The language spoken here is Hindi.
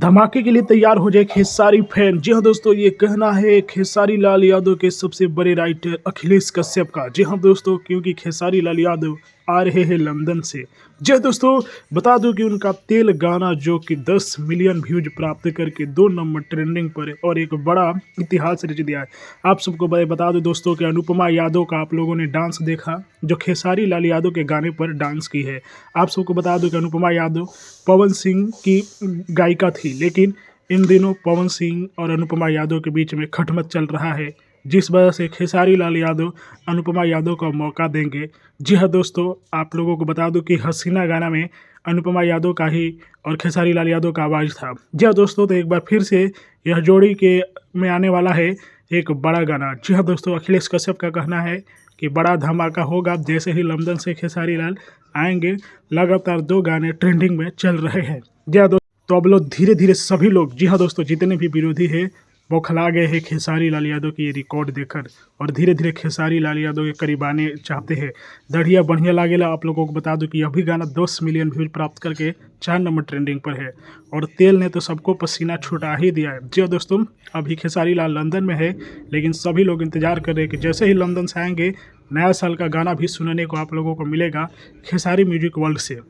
धमाके के लिए तैयार हो जाए खेसारी फैन। जी हाँ दोस्तों, ये कहना है खेसारी लाल यादव के सबसे बड़े राइटर अखिलेश कश्यप का। जी हाँ दोस्तों, क्योंकि खेसारी लाल यादव आ रहे हैं लंदन से। जी हाँ दोस्तों, बता दूं कि उनका तेल गाना जो कि 10 मिलियन व्यूज प्राप्त करके 2 नंबर ट्रेंडिंग पर है और एक बड़ा इतिहास रच दिया है। आप सबको बता दूं दोस्तों कि अनुपमा यादव का आप लोगों ने डांस देखा, जो खेसारी लाल यादव के गाने पर डांस की है। आप सबको बता दूं कि अनुपमा यादव पवन सिंह की गायिका थी, लेकिन इन दिनों पवन सिंह और अनुपमा यादव के बीच में खटमट चल रहा है, जिस वजह से खेसारी लाल यादव अनुपमा यादव को मौका देंगे। जी हाँ दोस्तों, आप लोगों को बता दूं कि हसीना गाना में अनुपमा यादव का ही और खेसारी लाल यादव का आवाज़ था। जी हाँ दोस्तों, तो एक बार फिर से यह जोड़ी के में आने वाला है एक बड़ा गाना। जी हाँ दोस्तों, अखिलेश कश्यप का कहना है कि बड़ा धमाका होगा जैसे ही लंदन से खेसारी लाल आएंगे। लगातार 2 गाने ट्रेंडिंग में चल रहे हैं। जी हाँ दोस्तों, तो अब लोग धीरे धीरे सभी लोग, जी हाँ दोस्तों, जितने भी विरोधी हैं बौखला गए हैं खेसारी लाल यादव की ये रिकॉर्ड देखकर, और धीरे धीरे खेसारी लाल यादव के करीब आने चाहते हैं। बढ़िया बढ़िया लागेला। आप लोगों को बता दूं कि यह भी गाना 10 मिलियन व्यूज प्राप्त करके 4 नंबर ट्रेंडिंग पर है, और तेल ने तो सबको पसीना छुटा ही दिया है। जी हाँ दोस्तों, अभी खेसारी लाल लंदन में है, लेकिन सभी लोग इंतजार कर रहे हैं कि जैसे ही लंदन से आएंगे नया साल का गाना भी सुनने को आप लोगों को मिलेगा खेसारी म्यूजिक वर्ल्ड से।